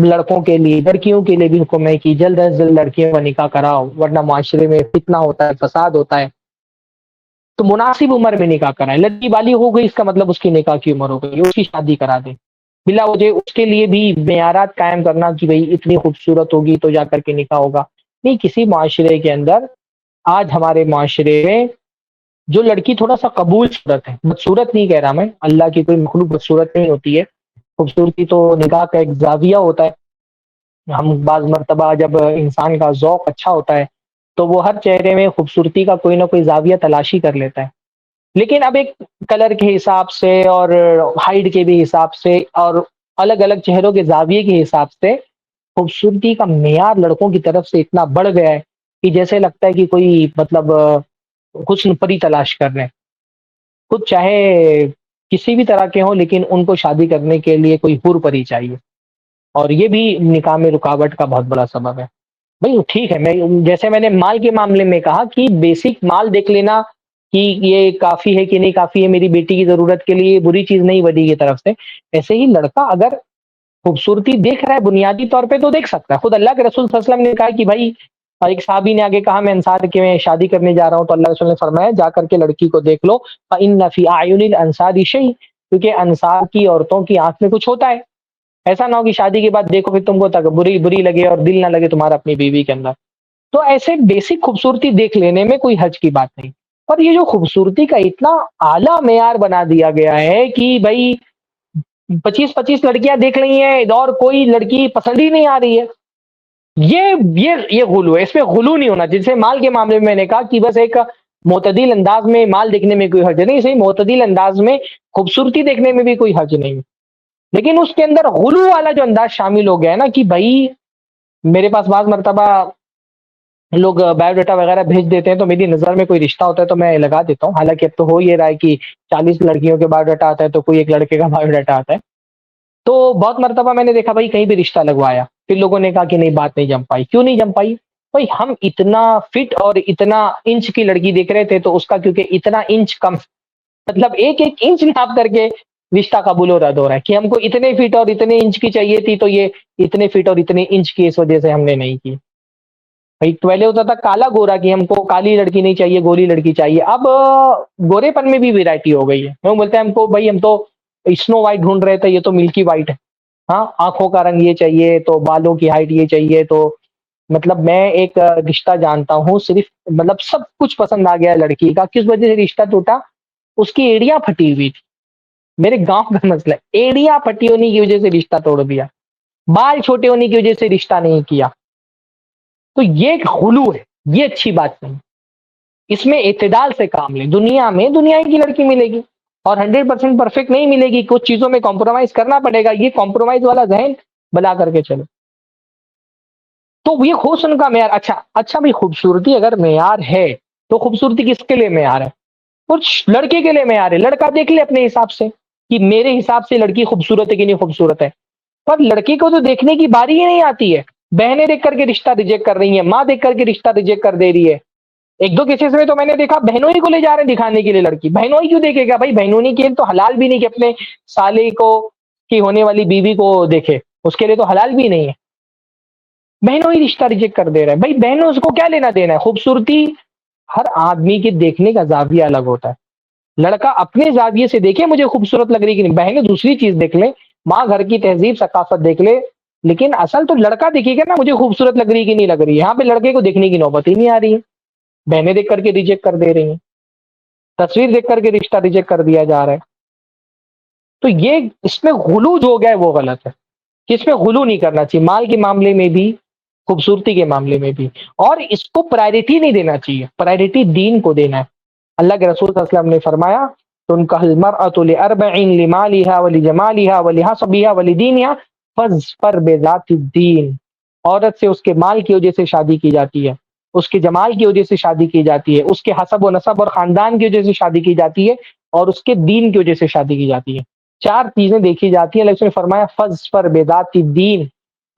لڑکوں کے لیے لڑکیوں کے لیے بھی حکم ہے کہ جلد از جلد لڑکیوں کا نکاح کراؤ، ورنہ معاشرے میں فتنہ ہوتا ہے، فساد ہوتا ہے۔ تو مناسب عمر میں نکاح کرائیں، لڑکی بالغ ہو گئی اس کا مطلب اس کی نکاح کی عمر ہو گئی، اس کی شادی کرا دیں بلا وجہ۔ اس کے لیے بھی معیارات قائم کرنا کہ بھئی اتنی خوبصورت ہوگی تو جا کر کے نکاح ہوگا، نہیں۔ کسی معاشرے کے اندر، آج ہمارے معاشرے میں جو لڑکی تھوڑا سا قبول صورت ہے، بدصورت نہیں کہہ رہا میں، اللہ کی کوئی مخلوق بدصورت نہیں ہوتی ہے، خوبصورتی تو نگاہ کا ایک زاویہ ہوتا ہے۔ ہم بعض مرتبہ جب انسان کا ذوق اچھا ہوتا ہے تو وہ ہر چہرے میں خوبصورتی کا کوئی نہ کوئی زاویہ تلاشی کر لیتا ہے، لیکن اب ایک کلر کے حساب سے اور ہائٹ کے بھی حساب سے اور الگ الگ چہروں کے زاویے کے حساب سے خوبصورتی کا معیار لڑکوں کی طرف سے اتنا بڑھ گیا ہے کہ جیسے لگتا ہے کہ کوئی مطلب حسن پری تلاش کر رہے ہیں، خود چاہے کسی بھی طرح کے ہوں لیکن ان کو شادی کرنے کے لیے کوئی حور پری چاہیے، اور یہ بھی نکاح میں رکاوٹ کا بہت بڑا سبب ہے۔ بھائی ٹھیک ہے، میں جیسے میں نے مال کے معاملے میں کہا کہ بیسک مال دیکھ لینا کہ یہ کافی ہے کہ نہیں کافی ہے میری بیٹی کی ضرورت کے لیے، بری چیز نہیں وڈی کی طرف سے۔ ایسے ہی لڑکا اگر خوبصورتی دیکھ رہا ہے بنیادی طور پہ تو دیکھ سکتا ہے، خود اللہ کے رسول صلی اللہ علیہ وسلم نے کہا کہ بھائی، ایک صحابی نے آگے کہا میں انصار کے میں شادی کرنے جا رہا ہوں، تو اللہ کے رسول نے فرمایا جا کر کے لڑکی کو دیکھ لو، فإن فی اعین الانصار شیء، کیونکہ انصار کی عورتوں کی آنکھ میں کچھ ہوتا ہے۔ ایسا نہ ہو کہ شادی کے بعد دیکھو پھر تم کو تک بری لگے اور دل نہ لگے تمہارا اپنی بیوی کے اندر۔ تو ایسے بیسک خوبصورتی دیکھ لینے میں کوئی حرج کی بات نہیں، پر یہ جو خوبصورتی کا اتنا اعلیٰ معیار بنا دیا گیا ہے کہ بھائی 25 لڑکیاں دیکھ رہی ہیں اور کوئی لڑکی پسند ہی نہیں آ رہی ہے، یہ غلو ہے، اس میں غلو نہیں ہونا۔ جیسے مال کے معاملے میں نے کہا کہ بس ایک معتدل انداز میں مال دیکھنے میں کوئی حرج نہیں، صحیح معتدل انداز میں خوبصورتی دیکھنے میں بھی کوئی حرج نہیں، لیکن اس کے اندر غلو والا جو انداز شامل ہو گیا ہے نا کہ بھائی میرے پاس بعض مرتبہ لوگ بایو ڈاٹا وغیرہ بھیج دیتے ہیں تو میری نظر میں کوئی رشتہ ہوتا ہے تو میں لگا دیتا ہوں، حالانکہ اب تو ہو یہ رہا ہے کہ 40 لڑکیوں کے بایو ڈاٹا آتا ہے تو کوئی ایک لڑکے کا بایو ڈاٹا آتا ہے۔ تو بہت مرتبہ میں نے دیکھا بھائی کہیں بھی رشتہ لگوایا، پھر لوگوں نے کہا کہ نہیں بات نہیں جم پائی، کیوں نہیں جم پائی؟ بھائی ہم اتنا فٹ اور اتنا انچ کی لڑکی دیکھ رہے تھے تو اس کا کیونکہ اتنا انچ کم، مطلب ایک ایک انچ ناپ کر کے رشتہ قبول و رد ہو رہا ہے کہ ہم کو اتنے فٹ اور اتنے انچ کی چاہیے تھی تو یہ اتنے فٹ اور اتنے انچ کی اس وجہ سے ہم نے نہیں کی۔ بھائی پہلے ہوتا تھا کالا گورا کہ ہم کو کالی لڑکی نہیں چاہیے گوری لڑکی چاہیے، اب گورے پن میں بھی ویرائٹی ہو گئی ہے، وہ بولتے ہیں ہم کو بھائی ہم تو اسنو وائٹ ڈھونڈ رہے تھے، یہ تو ملکی وائٹ ہے، ہاں آنکھوں کا رنگ یہ چاہیے تو بالوں کی ہائٹ یہ چاہیے تو مطلب میں ایک رشتہ جانتا ہوں صرف مطلب سب کچھ پسند آ گیا لڑکی کا، کس وجہ سے رشتہ ٹوٹا؟ اس کی ایڑیاں پھٹی ہوئی تھی، میرے گاؤں کا مسئلہ ہے، ایڑیاں پھٹی ہونے کی وجہ سے رشتہ توڑ دیا، بال چھوٹے ہونے کی وجہ سے رشتہ نہیں کیا۔ تو یہ ایک غلو ہے، یہ اچھی بات نہیں، اس میں اعتدال سے کام لیں۔ دنیا میں دنیا کی لڑکی ملے گی اور 100% پرفیکٹ نہیں ملے گی، کچھ چیزوں میں کمپرومائز کرنا پڑے گا، یہ کمپرومائز والا ذہن بنا کر کے چلو۔ تو یہ حسن کا معیار، اچھا بھی خوبصورتی اگر معیار ہے تو خوبصورتی کس کے لیے معیار ہے؟ کچھ لڑکے کے لیے معیار ہے، لڑکا دیکھ لے اپنے حساب سے کہ میرے حساب سے لڑکی خوبصورت ہے کہ نہیں خوبصورت ہے، پر لڑکی کو تو دیکھنے کی باری ہی نہیں آتی ہے، بہنیں دیکھ کر کے رشتہ ریجیکٹ کر رہی ہیں، ماں دیکھ کر کے رشتہ ریجیکٹ کر دے رہی ہے۔ ایک دو کیسز میں تو میں نے دیکھا بہنوں ہی کو لے جا رہے ہیں دکھانے کے لیے لڑکی، بہنوں ہی کیوں دیکھے گا بھائی؟ بہنوں ہی کے تو حلال بھی نہیں کہ اپنے سالے کو کی ہونے والی بیوی کو دیکھے، اس کے لیے تو حلال بھی نہیں ہے، بہنوں ہی رشتہ ریجیکٹ کر دے رہا ہے۔ بھائی بہنوں اس کو کیا لینا دینا ہے؟ خوبصورتی ہر آدمی کے دیکھنے کا زاویہ الگ ہوتا ہے، لڑکا اپنے زاویے سے دیکھے مجھے خوبصورت لگ رہی کہ نہیں، بہنیں دوسری چیز دیکھ لیں، ماں گھر کی تہذیب ثقافت دیکھ لے، لیکن اصل تو لڑکا دیکھے گا نا مجھے خوبصورت لگ رہی کہ نہیں لگ رہی ہے، یہاں پہ لڑکے کو دیکھنے کی نوبت ہی نہیں آ رہی ہے، بہنیں دیکھ کر کے ریجیکٹ کر دے رہی ہیں، تصویر دیکھ کر کے رشتہ ریجیکٹ کر دیا جا رہا ہے۔ تو یہ اس میں غلو جو ہو گیا ہے وہ غلط ہے کہ اس میں غلو نہیں کرنا چاہیے، مال کے معاملے میں بھی خوبصورتی کے معاملے میں بھی، اور اس کو پرائرٹی نہیں دینا چاہیے، پرائرٹی دین کو دینا ہے۔ اللہ کے رسول صلی اللہ علیہ وسلم نے فرمایا تنکح المرأة لأربع لمالها ولجمالها ولحسبها ولدینها فاظفر بذات الدین، عورت سے اس کے مال کی وجہ سے شادی کی جاتی ہے، اس کے جمال کی وجہ سے شادی کی جاتی ہے، اس کے حسب و نسب اور خاندان کی وجہ سے شادی کی جاتی ہے، اور اس کے دین کی وجہ سے شادی کی جاتی ہے۔ چار چیزیں دیکھی جاتی ہیں، اللہ نے فرمایا فاظفر بذات الدین،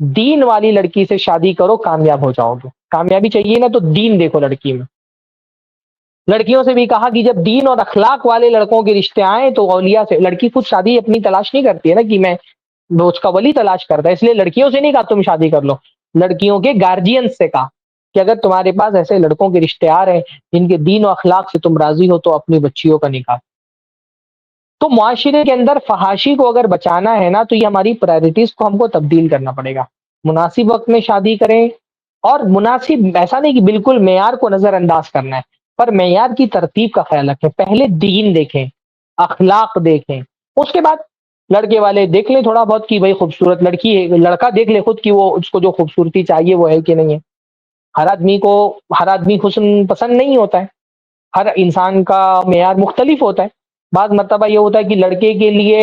دین والی لڑکی سے شادی کرو کامیاب ہو جاؤ گے۔ کامیابی چاہیے نا تو دین دیکھو لڑکی میں۔ لڑکیوں سے بھی کہا کہ جب دین اور اخلاق والے لڑکوں کے رشتے آئیں تو اولیاء سے، لڑکی خود شادی اپنی تلاش نہیں کرتی ہے نا کہ میں وہ اس کا ولی تلاش کرتا ہے، اس لیے لڑکیوں سے نہیں کہا تم شادی کر لو، لڑکیوں کے گارجین سے کہا کہ اگر تمہارے پاس ایسے لڑکوں کے رشتے آ رہے ہیں جن کے دین و اخلاق سے تم راضی ہو تو اپنی بچیوں کا نکاح۔ تو معاشرے کے اندر فحاشی کو اگر بچانا ہے نا، تو یہ ہماری پرائرٹیز کو ہم کو تبدیل کرنا پڑے گا، مناسب وقت میں شادی کریں، اور مناسب ایسا نہیں کہ بالکل معیار کو نظر انداز کرنا ہے، پر معیار کی ترتیب کا خیال رکھیں، پہلے دین دیکھیں، اخلاق دیکھیں، اس کے بعد لڑکے والے دیکھ لیں تھوڑا بہت کہ بھائی خوبصورت لڑکی ہے، لڑکا دیکھ لے خود کہ وہ اس کو جو خوبصورتی چاہیے وہ ہے کہ نہیں ہے۔ ہر آدمی حسن پسند نہیں ہوتا ہے، ہر انسان کا معیار مختلف ہوتا ہے۔ بعض مرتبہ یہ ہوتا ہے کہ لڑکے کے لیے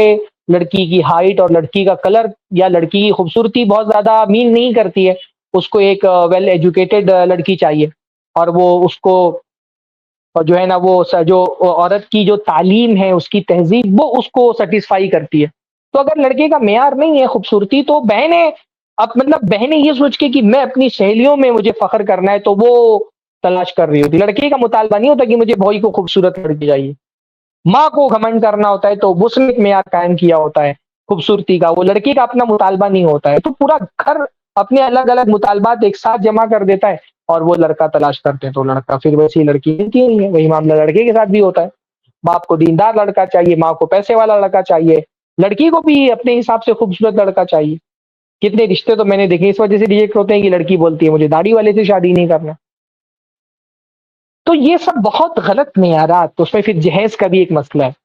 لڑکی کی ہائٹ اور لڑکی کا کلر یا لڑکی کی خوبصورتی بہت زیادہ مین نہیں کرتی ہے، اس کو ایک ویل ایجوکیٹڈ لڑکی چاہیے، اور وہ اس کو اور جو ہے نا وہ جو عورت کی جو تعلیم ہے اس کی تہذیب وہ اس کو سیٹسفائی کرتی ہے۔ تو اگر لڑکے کا معیار نہیں ہے خوبصورتی، تو بہنیں اب مطلب بہنیں یہ سوچ کے کہ میں اپنی سہیلیوں میں مجھے فخر کرنا ہے تو وہ تلاش کر رہی ہوتی، لڑکے کا مطالبہ نہیں ہوتا کہ مجھے بھائی کو خوبصورت لڑکی چاہیے، ماں کو گھمنڈ کرنا ہوتا ہے تو اس نے ایک معیار قائم کیا ہوتا ہے خوبصورتی کا، وہ لڑکی کا اپنا مطالبہ نہیں ہوتا ہے، تو پورا گھر اپنے الگ الگ مطالبات ایک ساتھ جمع کر دیتا ہے اور وہ لڑکا تلاش کرتے ہیں، تو لڑکا پھر ویسی لڑکی ملتی نہیں ہے۔ وہی معاملہ لڑکے کے ساتھ بھی ہوتا ہے، باپ کو دیندار لڑکا چاہیے، ماں کو پیسے والا لڑکا چاہیے، لڑکی کو بھی اپنے حساب سے خوبصورت لڑکا چاہیے۔ کتنے رشتے تو میں نے دیکھے اس وجہ سے ریجیکٹ ہوتے ہیں کہ لڑکی بولتی ہے مجھے داڑھی والے سے شادی نہیں کرنا۔ تو یہ سب بہت غلط معیارات، تو اس میں پھر جہیز کا بھی ایک مسئلہ ہے۔